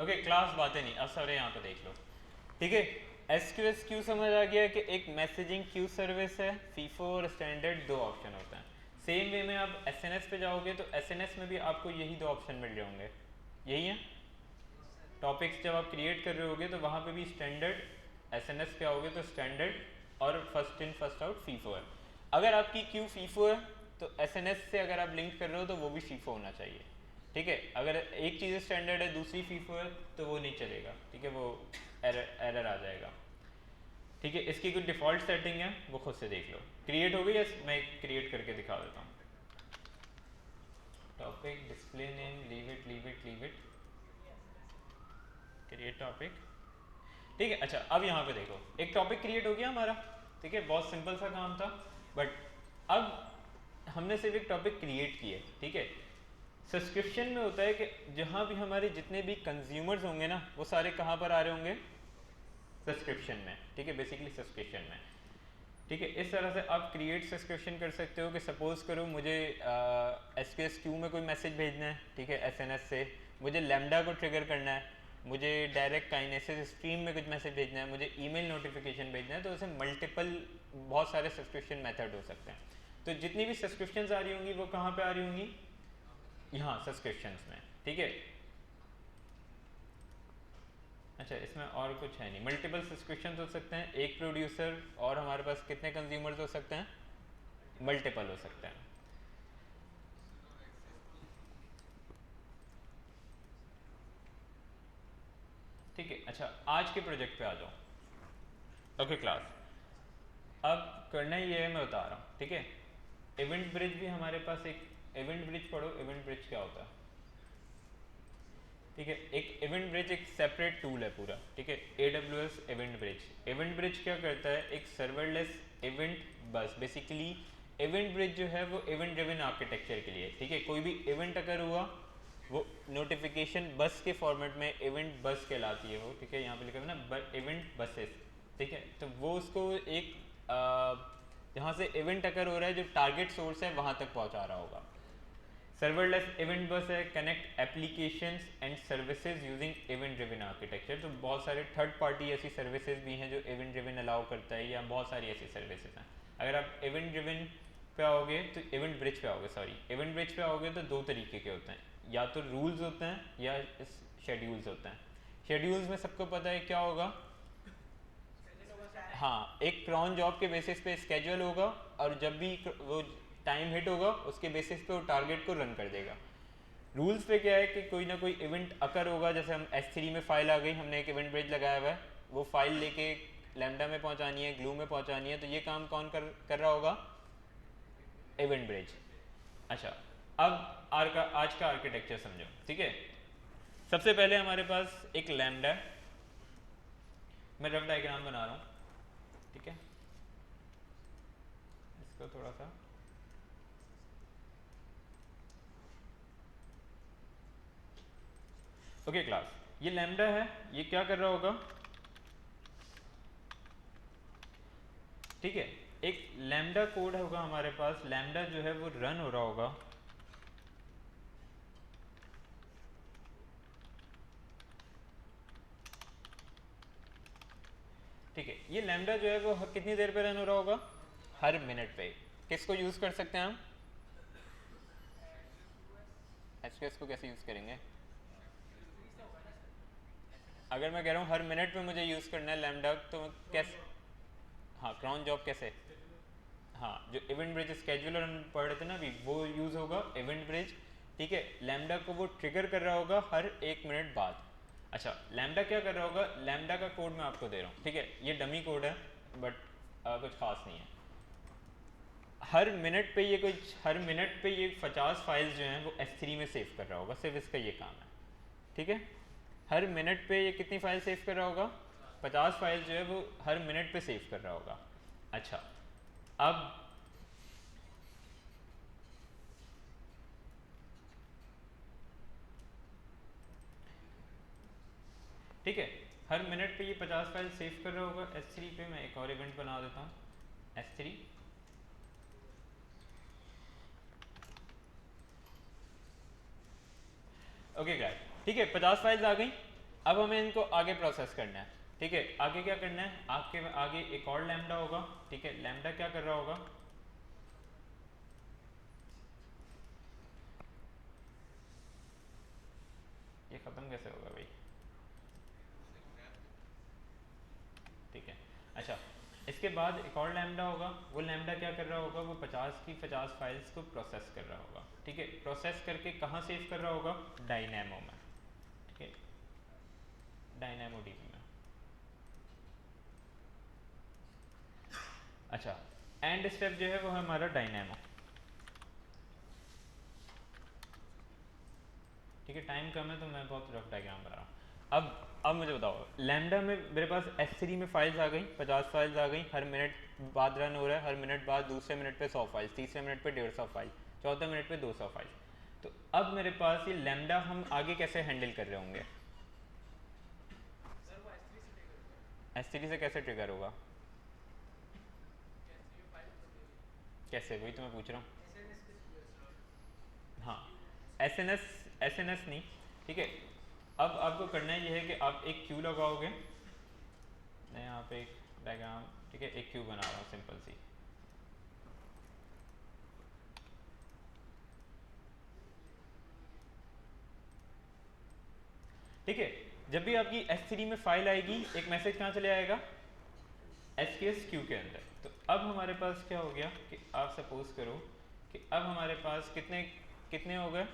Okay class बातें नहीं, अब सारे यहाँ पे देख लो। ठीक है, एसक्यूएस क्यू समझ आ गया कि एक मैसेजिंग क्यू सर्विस है, फीफो और स्टैंडर्ड दो ऑप्शन होते हैं। सेम वे में आप एसएनएस पे जाओगे तो एसएनएस में भी आपको यही दो ऑप्शन मिल रहे होंगे, यही है। टॉपिक्स जब आप क्रिएट कर रहे होगे तो वहाँ पे भी स्टैंडर्ड, एसएनएस पे आओगे तो स्टैंडर्ड और first in first out FIFO है। अगर आपकी क्यू फीफो है तो एसएनएस से अगर आप लिंक कर रहे हो तो वो भी फीफो होना चाहिए। ठीक है, अगर एक चीज़ स्टैंडर्ड है दूसरी फीफो है तो वो नहीं चलेगा। ठीक है, वो एरर आ जाएगा। ठीक है, इसकी कुछ डिफ़ॉल्ट सेटिंग है वो खुद से देख लो। क्रिएट हो गई या मैं क्रिएट करके दिखा देता हूँ। Topic, display name, leave it leave it leave it, create topic. ठीक है, अच्छा अब यहाँ पे देखो एक टॉपिक क्रिएट हो गया हमारा। ठीक है, बहुत सिंपल सा काम था। बट अब हमने सिर्फ एक टॉपिक क्रिएट किया है। ठीक है, सब्सक्रिप्शन में होता है कि जहाँ भी हमारे जितने भी कंज्यूमर्स होंगे ना वो सारे कहाँ पर आ रहे होंगे, सब्सक्रिप्शन में। ठीक है, बेसिकली सब्सक्रिप्शन में। ठीक है, इस तरह से आप क्रिएट सब्सक्रिप्शन कर सकते हो कि सपोज करो मुझे एसक्यूएस क्यू में कोई मैसेज भेजना है। ठीक है, एसएनएस से मुझे लैम्डा को ट्रिगर करना है, मुझे डायरेक्ट काइनेसिस स्ट्रीम में कुछ मैसेज भेजना है, मुझे ईमेल नोटिफिकेशन भेजना है, तो ऐसे मल्टीपल बहुत सारे सब्सक्रिप्शन मेथड हो सकते हैं। तो जितनी भी सब्सक्रिप्शंस आ रही होंगी वो कहाँ पे आ रही होंगी, यहाँ सब्सक्रिप्शंस में। ठीक है, अच्छा इसमें और कुछ है नहीं, मल्टीपल सब्सक्रिप्शन हो सकते हैं, एक प्रोड्यूसर और हमारे पास कितने कंज्यूमर्स हो सकते हैं, मल्टीपल हो सकते हैं। ठीक है, अच्छा आज के प्रोजेक्ट पे आ जाओ। ओके क्लास, अब करना ये है मैं बता रहा हूँ। ठीक है, इवेंट ब्रिज भी हमारे पास एक, इवेंट ब्रिज पढ़ो, इवेंट ब्रिज क्या होता है। ठीक है, एक इवेंट ब्रिज एक सेपरेट टूल है पूरा। ठीक है, AWS event bridge. Event bridge क्या करता है, एक सर्वरलेस इवेंट बस, बेसिकली इवेंट ब्रिज जो है वो इवेंट ड्रिवन आर्किटेक्चर के लिए। ठीक है, कोई भी इवेंट अगर हुआ वो नोटिफिकेशन बस के फॉर्मेट में इवेंट बस कहलाती है वो। ठीक है, यहाँ पे लिखा है ना इवेंट बसेस। ठीक है, तो वो उसको एक जहाँ से इवेंट अगर हो रहा है जो टारगेट सोर्स है वहाँ तक पहुँचा रहा होगा। सर्वरलेस इवेंट बस है, connect applications and services using event driven architecture. तो बहुत सारे थर्ड पार्टी ऐसी सर्विसेज भी हैं जो इवेंट ड्रिवन अलाउ करता है, या बहुत सारी ऐसी सर्विसेज हैं। अगर आप इवेंट ड्रिवन पे आओगे तो इवेंट ब्रिज पे आओगे, सॉरी इवेंट ब्रिज पे आओगे तो दो तरीके के होते हैं, या तो रूल्स होते हैं या शेड्यूल्स होते हैं। शेड्यूल्स में सबको पता है क्या होगा, हाँ एक क्रॉन जॉब के बेसिस पे स्केड्यूल होगा, और जब भी वो टाइम हिट होगा उसके बेसिस पे वो टारगेट को रन कर देगा। रूल्स पे क्या है कि कोई ना कोई इवेंट अकर होगा, जैसे हम S3 में फाइल आ गई, हमने एक इवेंट ब्रिज लगाया हुआ है, वो फाइल लेके लैम्डा में पहुंचानी है, ग्लू में पहुंचानी है, तो ये काम कौन कर रहा होगा, इवेंट ब्रिज। अच्छा अब आज का आर्किटेक्चर समझो। ठीक है, सबसे पहले हमारे पास एक लैम्डा है, मैं रफ डायग्राम बना रहा हूँ। ठीक है, इसको थोड़ा सा, ओके क्लास, ये लैम्डा है, ये क्या कर रहा होगा। ठीक है, एक लैम्डा कोड होगा हमारे पास, लैम्डा जो है वो रन हो रहा होगा। ठीक है, ये लैम्डा जो है वो कितनी देर पे रन हो रहा होगा, हर मिनट पे। किसको यूज कर सकते हैं हम, एसक्यूएस को कैसे यूज करेंगे, अगर मैं कह रहा हूँ हर मिनट पे मुझे यूज करना है लैम्डा, तो कैसे, हाँ क्रॉन जॉब कैसे, हाँ जो इवेंट ब्रिज स्केड्यूलर हम पढ़ रहे थे ना अभी, वो यूज होगा इवेंट ब्रिज। ठीक है, लैम्डा को वो ट्रिगर कर रहा होगा हर एक मिनट बाद। अच्छा लैम्डा क्या कर रहा होगा, लैम्डा का कोड मैं आपको दे रहा हूँ। ठीक है, ये डमी कोड है बट कुछ खास नहीं है। हर मिनट पे ये कुछ, हर मिनट पे ये 50 फाइल्स जो हैं वो S3 में सेव कर रहा होगा, सिर्फ इसका ये काम है। ठीक है, हर मिनट पे ये कितनी फाइल सेव कर रहा होगा, 50 फाइल जो है वो हर मिनट पे सेव कर रहा होगा। अच्छा अब ठीक है, हर मिनट पे ये 50 फाइल सेव कर रहा होगा S3 पे। मैं एक और इवेंट बना देता हूँ S3। ओके गाइस, ठीक है 50 फाइल्स आ गई। अब हमें इनको आगे प्रोसेस करना है, ठीक है। आगे क्या करना है, आगे एक और लैम्डा होगा, ठीक है। लैम्डा क्या कर रहा होगा, ये खत्म कैसे होगा भाई, ठीक है। अच्छा, इसके बाद एक और लैम्डा होगा, वो लैम्डा क्या कर रहा होगा, वो 50 की 50 फाइल्स को प्रोसेस कर रहा होगा, ठीक है। प्रोसेस करके कहाँ सेव कर रहा होगा, डायनेमो में, ठीक है, डायनेमो डीबी में। अच्छा, एंड स्टेप जो है वो है हमारा डायनेमो, ठीक है। टाइम कम है तो मैं बहुत रफ डायग्राम बना रहा हूँ। अब मुझे बताओ, लैम्डा में मेरे पास S3 में फाइल्स आ गई, 50 फाइल्स आ गई, हर मिनट बाद रन हो रहा है, हर मिनट बाद दूसरे मिनट पे 100 फाइल्स, तीसरे मिनट पे 150 फाइल, चौथे मिनट पे 200 फाइल्स। तो अब मेरे पास ये लैम्डा हम आगे कैसे हैंडल कर रहे होंगे, S3 से कैसे ट्रिगर होगा, कैसे, वही तो मैं पूछ रहा हूँ। हाँ, एस एन एस नहीं, ठीक है। अब आपको करना ये है कि आप एक क्यू लगाओगे, मैं यहाँ पे एक डायग्राम, ठीक है, एक क्यू बना रहा हूँ सिंपल सी, ठीक है। जब भी आपकी S3 में फाइल आएगी, एक मैसेज कहाँ चले आएगा, SQS क्यू के अंदर। तो अब हमारे पास क्या हो गया कि आप सपोज करो कि अब हमारे पास कितने कितने हो गए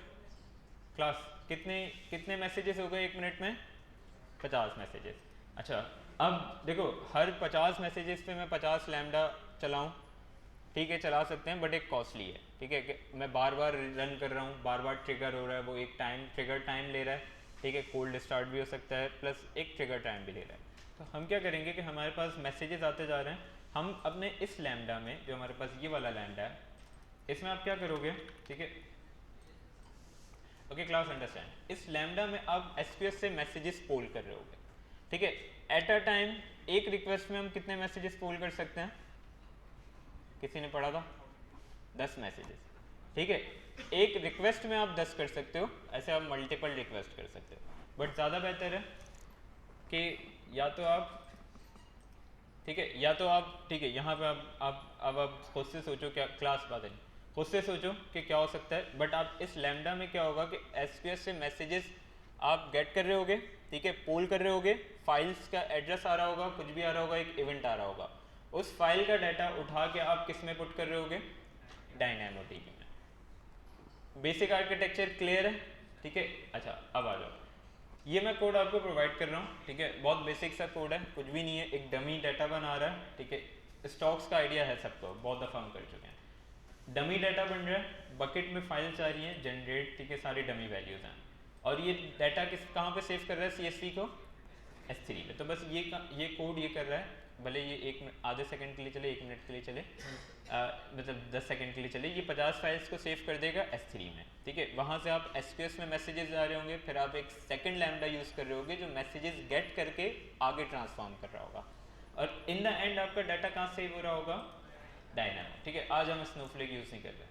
क्लास, कितने कितने मैसेजेस हो गए एक मिनट में, 50 मैसेजेस। अच्छा, अब देखो हर 50 मैसेजेस पे मैं 50 लैम्डा चलाऊं, ठीक है, चला सकते हैं, बट एक कॉस्टली है, ठीक है, कि मैं बार बार रन कर रहा हूँ, बार बार ट्रिगर हो रहा है, वो एक टाइम ट्रिगर टाइम ले रहा है, ठीक है, कोल्ड स्टार्ट भी हो सकता है, प्लस एक ट्रिगर टाइम भी ले रहा है। तो हम क्या करेंगे कि हमारे पास मैसेजेस आते जा रहे हैं, हम अपने इस लैम्डा में, जो हमारे पास ये वाला लैम्डा है, इसमें आप क्या करोगे, ठीक है, ओके क्लास अंडरस्टैंड, इस लैम्डा में आप एसक्यूएस से मैसेजेस पोल कर रहे होगे, ठीक है। एट अ टाइम एक रिक्वेस्ट में हम कितने मैसेजेस पोल कर सकते हैं, किसी ने पढ़ा था, 10 मैसेजेस, ठीक है। एक रिक्वेस्ट में आप 10 कर सकते हो, ऐसे आप मल्टीपल रिक्वेस्ट कर सकते हो, बट ज़्यादा बेहतर है कि या तो आप, ठीक है, या तो आप, ठीक है, यहाँ पे आप खुद से सोचो, क्या क्लास बात है, खुद से सोचो कि क्या हो सकता है, बट आप इस लैम्डा में क्या होगा कि एसक्यूएस से मैसेजेस आप गेट कर रहे होगे, ठीक है, पोल कर रहे होगे, फाइल्स का एड्रेस आ रहा होगा, कुछ भी आ रहा होगा, एक इवेंट आ रहा होगा, उस फाइल का डाटा उठा के आप किस में पुट कर रहे होगे, डायनेमो डीबी में। बेसिक आर्किटेक्चर क्लियर है, ठीक है। अच्छा, अब आ जाओ, ये मैं कोड आपको प्रोवाइड कर रहा हूँ, ठीक है, बहुत बेसिक सा कोड है, कुछ भी नहीं है, एक डमी डाटा बना रहा है, ठीक है। स्टॉक्स का आइडिया है सबको, बहुत दफ़ा हम कर चुके हैं। डमी डाटा बन रहा है, बकेट में फाइल्स आ रही हैं जनरेट, ठीक है, सारी डमी वैल्यूज़ हैं, और ये डाटा कहाँ पे सेव कर रहा है, CSV को S3 पे। तो बस ये कोड ये कर रहा है, भले ये आधे सेकंड के लिए चले, 1 मिनट के लिए चले, मतलब 10 सेकंड के लिए चले, ये 50 फाइल्स को सेव कर देगा S3 में, ठीक है। वहाँ से आप SQS में मैसेजेस आ रहे होंगे, फिर आप एक सेकंड लैम्डा यूज़ कर रहे होगे जो मैसेजेस गेट करके आगे ट्रांसफॉर्म कर रहा होगा, और इन द एंड आपका डाटा कहाँ सेव हो रहा होगा, डायनेमो, ठीक है। आज हम स्नोफ्लेक यूज़ नहीं कर रहे।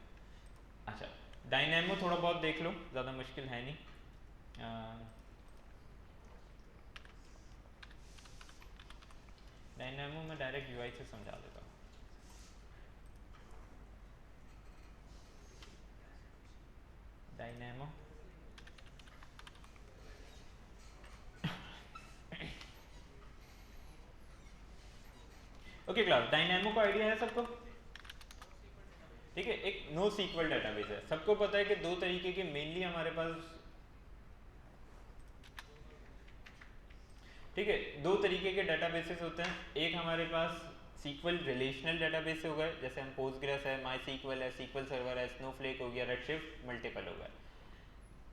अच्छा, डायनेमो थोड़ा बहुत देख लो, ज़्यादा मुश्किल है नहीं। डायनेमो में डायरेक्ट यूआई से समझा देता हूँ। डायनेमो ओके क्लास, डायनेमो का आइडिया है सबको, ठीक है। एक नो सीक्वल डाटाबेस है, सबको पता है कि दो तरीके के मेनली हमारे पास, ठीक है, दो तरीके के डाटाबेसेस होते हैं। एक हमारे पास सीक्वल रिलेशनल डाटाबेस हो गए, जैसे हम पोस्टग्रेस है, माई सीक्वल है, सीक्वल सर्वर है, स्नोफ्लेक हो गया, रेडशिफ्ट, मल्टीपल हो गया।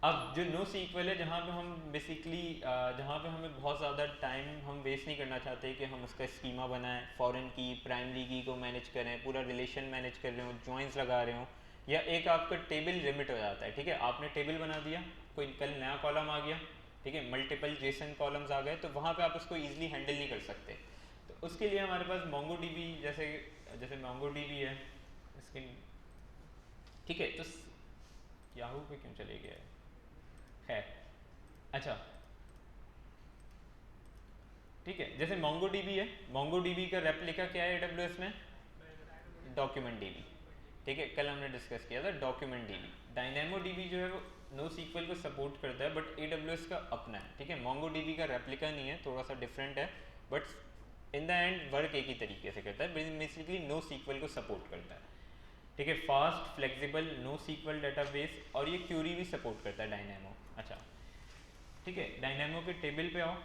अब जो नो सीक्वल है, जहाँ पे हम बेसिकली, जहाँ पे हमें बहुत ज़्यादा टाइम हम वेस्ट नहीं करना चाहते कि हम उसका स्कीमा बनाएं, फॉरेन की प्राइमरी की को मैनेज करें, पूरा रिलेशन मैनेज कर रहे हो, जॉइंस लगा रहे हो, या एक आपका टेबल लिमिट हो जाता है, ठीक है, आपने टेबल बना दिया, कोई कल नया कॉलम आ गया, ठीक है, मल्टीपल जेसन कॉलम्स आ गए, तो वहाँ पर आप उसको ईजिली हैंडल नहीं कर सकते। तो उसके लिए हमारे पास मोंगो डीबी, जैसे जैसे मोंगो डीबी है इसके, ठीक है। तो याहू पे क्यों चले गया है, खैर। अच्छा, ठीक है। जैसे मोंगो डीबी है, मोंगो डीबी का रेप्लिका क्या है एडब्ल्यूएस में? Document dB. ठीक है, कल हमने डिस्कस किया था डॉक्यूमेंट डीबी। डायनेमो डीबी जो है वो नो सीक्वल को सपोर्ट करता है बट एडब्ल्यूएस का अपना है। ठीक है, मोंगो डीबी का रेप्लिका नहीं है, थोड़ा सा डिफरेंट है, but in the end work एक ही तरीके से करता है, बेसिकली नो सीक्वल को सपोर्ट करता है। ठीक है, fast flexible no SQL database, और ये क्यूरी भी सपोर्ट करता है डायनेमो। अच्छा, ठीक है, डायनेमो के टेबल पे आओ।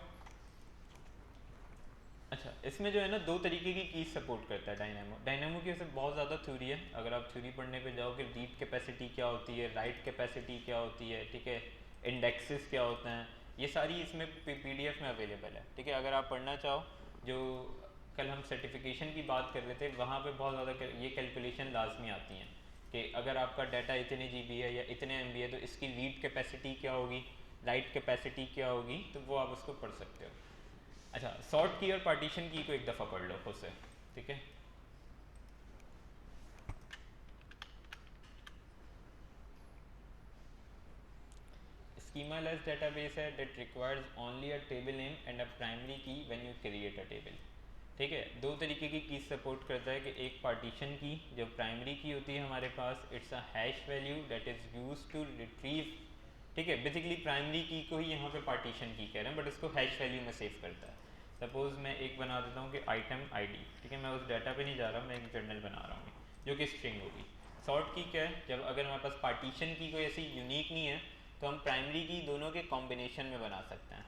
अच्छा, इसमें जो है ना दो तरीके की कीज सपोर्ट करता है डायनेमो। डायनेमो की वैसे बहुत ज़्यादा थ्योरी है, अगर आप थ्योरी पढ़ने पे जाओगे, रीड कैपेसिटी क्या होती है, राइट कैपेसिटी क्या होती है, ठीक है, इंडेक्सेस क्या होते हैं, ये सारी इसमें पीडीएफ में अवेलेबल है। ठीक है, अगर आप पढ़ना चाहो, जो कल हम सर्टिफिकेशन की बात कर रहे थे, वहाँ पे बहुत ज़्यादा ये कैलकुलेशन लाजमी आती हैं कि अगर आपका डाटा इतने जीबी है या इतने एमबी है तो इसकी रीड कैपेसिटी क्या होगी, राइट कैपेसिटी क्या होगी, तो वो आप उसको पढ़ सकते हो। अच्छा, सॉर्ट की और पार्टीशन की को एक दफ़ा पढ़ लो खुद से। ठीक है, schemaless database है that requires only a table name and a primary key when you create a table। ठीक है, दो तरीके की कीज सपोर्ट करता है कि एक पार्टीशन की, जो प्राइमरी की होती है हमारे पास, it's a hash value that is use to retrieve. ठीक है, बेसिकली प्राइमरी की को ही यहाँ पे पार्टीशन की कह रहे हैं, बट इसको हैश वैल्यू में सेव करता है। सपोज मैं एक बना देता हूँ कि आइटम आईडी। ठीक है, मैं उस डाटा पे नहीं जा रहा, मैं एक जर्नल बना रहा हूँ जो कि स्ट्रिंग होगी। सॉर्ट की क्या है, जब अगर हमारे पास पार्टीशन की कोई ऐसी यूनिक नहीं है तो हम प्राइमरी की दोनों के कॉम्बिनेशन में बना सकते हैं।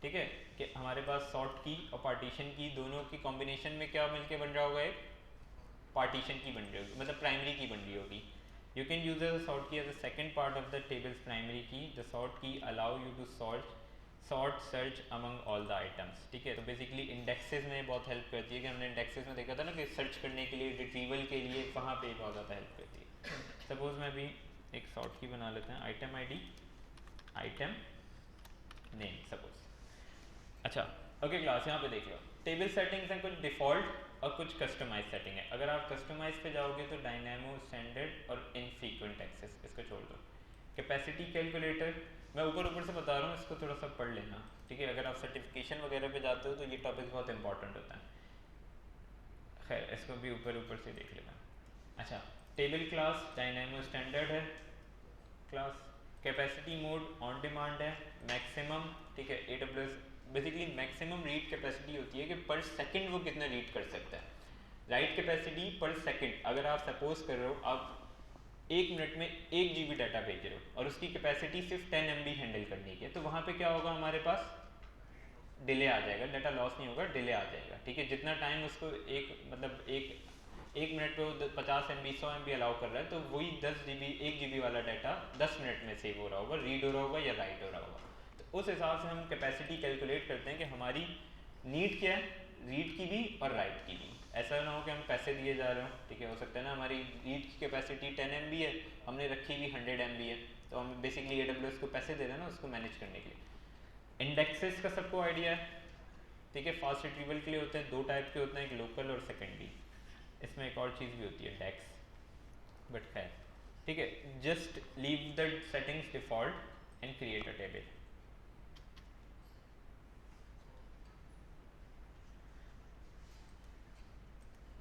ठीक है, कि हमारे पास सॉर्ट की और पार्टीशन की दोनों की कॉम्बिनेशन में क्या मिलके बन रहा होगा, एक पार्टीशन की बन रही होगी, मतलब प्राइमरी की बन रही होगी। You can use the sort key as a second part of the tables primary key. The sort key allow you to sort search among all the items. ठीक है, तो बेसिकली इंडेक्सेस में बहुत हेल्प करती है, कि हमने इंडेक्सेस में देखा था ना कि सर्च करने के लिए, रिट्रीवल के लिए, वहाँ पे बहुत ज़्यादा हेल्प करती है। सपोज मैं भी एक सॉर्ट की बना लेते हैं, item ID, item name suppose. अच्छा, ओके क्लास, यहाँ पे देख लो, टेबल सेटिंग्स हैं कुछ डिफ़ॉल्ट और कुछ कस्टमाइज सेटिंग है। अगर आप कस्टमाइज पे जाओगे तो डायनेमो, स्टैंडर्ड और इनफ्रीक्वेंट एक्सेस, इसको छोड़ दो। कैपेसिटी कैलकुलेटर मैं ऊपर ऊपर से बता रहा हूँ, इसको थोड़ा सा पढ़ लेना। ठीक है, अगर आप सर्टिफिकेशन वगैरह पे जाते हो तो ये टॉपिक बहुत इंपॉर्टेंट होता है। खैर, इसको भी ऊपर ऊपर से देख लेना। अच्छा, टेबल क्लास डायनेमो स्टैंडर्ड है class. Capacity mode on demand है, मैक्सिमम। ठीक है, AWS basically maximum read capacity होती है कि पर सेकंड वो कितना रीड कर सकता है। राइट कैपेसिटी पर सेकंड, अगर आप सपोज कर रहे हो आप 1 मिनट में 1 GB डाटा भेज रहे हो और उसकी कैपेसिटी सिर्फ 10 MB हैंडल करने की है, तो वहाँ पे क्या होगा, हमारे पास डिले आ जाएगा, डाटा लॉस नहीं होगा, डिले आ जाएगा। ठीक है, जितना टाइम उसको एक मतलब एक मिनट पे वो 50 MB 100 MB अलाउ कर रहा है, तो वही 10 GB 1 GB वाला डाटा 10 मिनट में सेव हो रहा होगा, रीड हो रहा होगा या राइट हो रहा होगा। तो उस हिसाब से हम कैपेसिटी कैलकुलेट करते हैं कि हमारी नीड क्या है, रीड की भी और राइट की भी। ऐसा ना हो कि हम पैसे दिए जा रहे हो। ठीक है, हो सकता है ना हमारी रीड की कैपेसिटी 10 MB है, हमने रखी हुई 100 MB है, तो हम बेसिकली AWS को पैसे दे रहे हैं ना उसको मैनेज करने के लिए। इंडेक्सेस का सबको आइडिया है। ठीक है, फास्ट रिट्रीवल के लिए होते हैं, दो टाइप के होते हैं, एक लोकल और सेकेंडरी। इसमें एक और चीज़ भी होती है, डेक्स, बट खैर। ठीक है, just leave the settings default and create a table.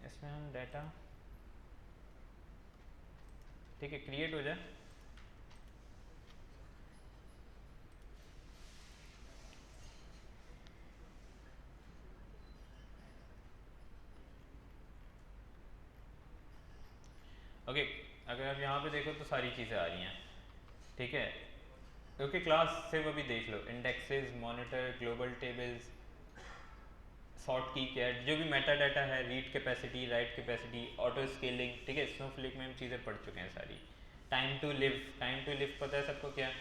इसमें हम डाटा, ठीक है, क्रिएट हो जाए। ओके, अगर आप यहाँ पे देखो तो सारी चीज़ें आ रही हैं। ठीक है, ओके क्लास, सिर्फ अभी देख लो, indexes, monitor, global tables, sort key क्या है, जो भी मेटा डाटा है, read capacity, write capacity, auto scaling. ठीक है, स्नोफ्लिक में हम चीज़ें पढ़ चुके हैं सारी। Time to live, time to live पता है सबको क्या है?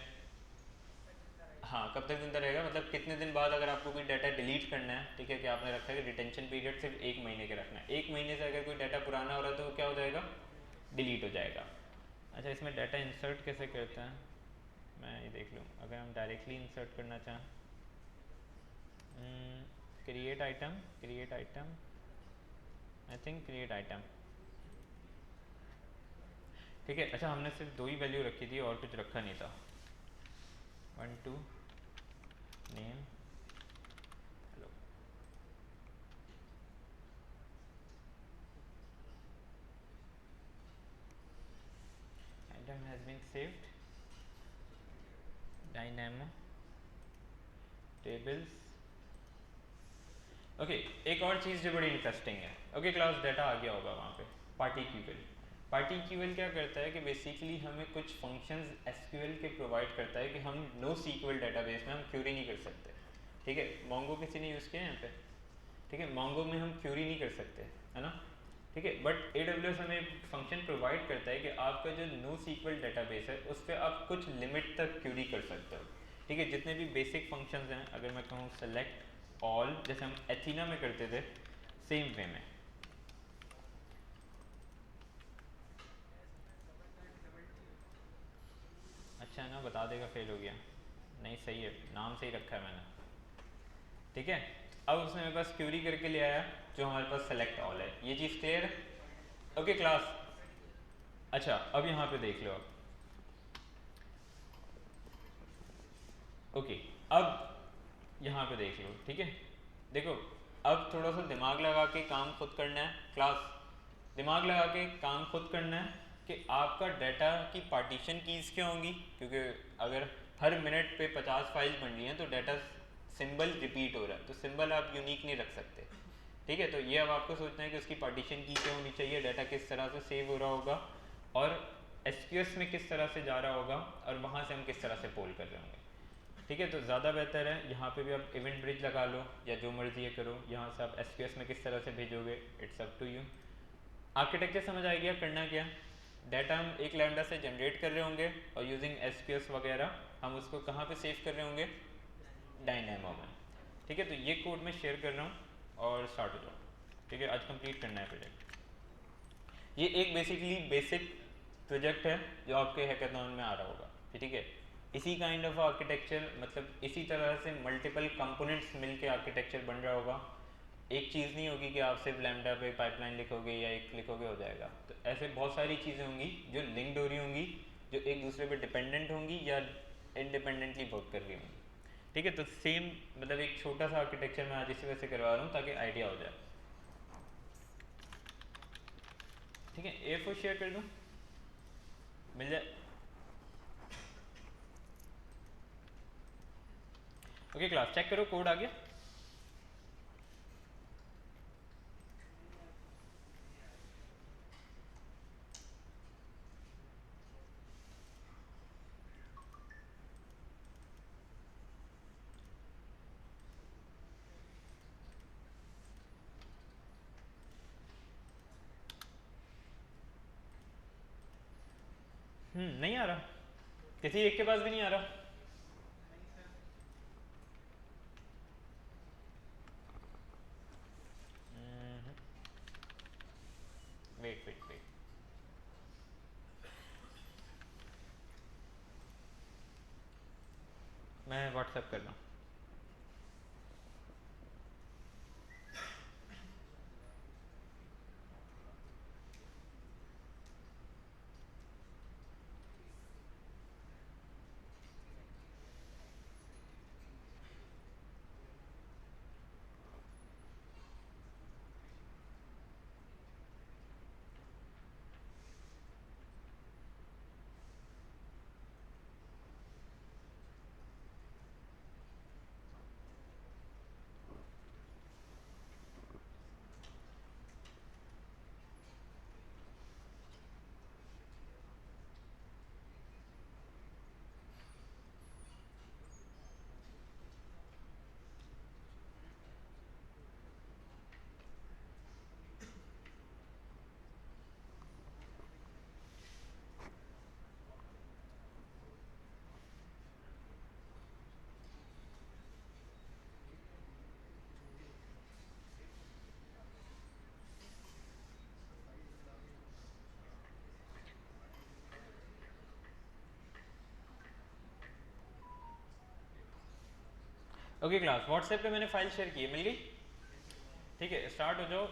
हाँ, कब तक जिंदा रहेगा, मतलब कितने दिन बाद अगर आपको कोई डाटा डिलीट करना है। ठीक है, कि आपने रखा है कि रिटेंशन पीरियड सिर्फ 1 महीने के रखना है, 1 महीने से अगर कोई डाटा पुराना हो रहा है तो वो क्या हो जाएगा, डिलीट हो जाएगा। अच्छा, इसमें डाटा इंसर्ट कैसे करते हैं, मैं ये देख लूँ। अगर हम डायरेक्टली इंसर्ट करना चाहें, create item, create item, I think create item. ठीक है, अच्छा हमने सिर्फ 2 ही वैल्यू रखी थी और कुछ रखा नहीं था। 1 2 name, hello, program has been saved. Dynamo tables. Okay एक और चीज़ जो बड़ी इंटरेस्टिंग है. ओके क्लास डाटा आ गया होगा वहाँ पे. पार्टिक्यूल. पार्टिक्यूल क्या करता है कि बेसिकली हमें कुछ फंक्शंस एसक्यूएल के प्रोवाइड करता है कि हम नो सीक्वल डाटाबेस में हम क्यूरी नहीं कर सकते. ठीक है, मोंगो किसी ने यूज़ किया है यहाँ पे. ठीक है, मोंगो में हम क्यूरी नहीं कर सकते, है ना. ठीक है, बट AWS हमें फंक्शन प्रोवाइड करता है कि आपका जो नो सीक्वल डाटाबेस है उस पर आप कुछ लिमिट तक क्यूरी कर सकते हो. ठीक है, जितने भी बेसिक फंक्शंस हैं, अगर मैं कहूँ सेलेक्ट ऑल, जैसे हम एथीना में करते थे, सेम वे में. अच्छा है ना, बता देगा फेल हो गया. नहीं सही है, नाम सही रखा है मैंने. ठीक है, अब उसने मेरे पास क्यूरी करके ले आया जो हमारे पास सेलेक्ट ऑल है. ये चीज़ क्लियर है. Okay class. अच्छा अब यहाँ पे देख लो आप. ओके अब यहाँ पे देख लो. ठीक है, देखो अब थोड़ा सा दिमाग लगा के काम खुद करना है क्लास. दिमाग लगा के काम खुद करना है कि आपका डाटा की पार्टीशन कीज़ क्या होंगी, क्योंकि अगर हर मिनट पे 50 फाइल्स बन रही हैं तो डाटा सिंबल रिपीट हो रहा है, तो सिंबल आप यूनिक नहीं रख सकते. ठीक है, तो ये अब आपको सोचना है कि उसकी पार्टीशन की क्या होनी चाहिए, डाटा किस तरह से सेव हो रहा होगा और एसक्यूएस में किस तरह से जा रहा होगा और वहाँ से हम किस तरह से पोल कर रहे होंगे. ठीक है, तो ज़्यादा बेहतर है यहाँ पे भी आप इवेंट ब्रिज लगा लो या जो मर्जी ये करो. यहाँ से आप एसक्यूएस में किस तरह से भेजोगे, it's up to you. Architecture समझ आ गया करना क्या. डाटा हम एक लैम्डा से जनरेट कर रहे होंगे और यूजिंग एसक्यूएस वगैरह हम उसको कहाँ पे सेव कर रहे होंगे, डायनेमो में. ठीक है, तो ये कोड मैं शेयर कर रहा हूँ और स्टार्ट हो जाओ. ठीक है, आज कंप्लीट करना है प्रोजेक्ट. ये एक बेसिक प्रोजेक्ट है जो आपके हैकाथॉन में आ रहा होगा. ठीक है, इसी काइंड ऑफ आर्किटेक्चर, मतलब इसी तरह से मल्टीपल कंपोनेंट्स मिलके आर्किटेक्चर बन रहा होगा. एक चीज़ नहीं होगी कि आप सिर्फ लैम्डा पे पाइपलाइन लिखोगे या एक लिखोगे हो जाएगा. तो ऐसे बहुत सारी चीज़ें होंगी जो लिंक्ड हो रही होंगी, जो एक दूसरे पे डिपेंडेंट होंगी या इंडिपेंडेंटली वर्क कर रही होंगी. ठीक है, तो सेम मतलब एक छोटा सा आर्किटेक्चर मैं आज इसी वजह से करवा रहा हूँ ताकि आइडिया हो जाए. ठीक है, A4 शेयर कर दूँ, मिल जाए. ओके क्लास चेक करो कोड आ गया. नहीं आ रहा, किसी एक के पास भी नहीं आ रहा. वेट वेट वेट, मैं व्हाट्सएप कर रहा हूँ. ओके क्लास, व्हाट्सएप पे मैंने फाइल शेयर की है, मिल गई. ठीक है, स्टार्ट हो जाओ.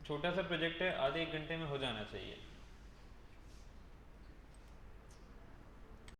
छोटा सा प्रोजेक्ट है, आधे एक घंटे में हो जाना चाहिए.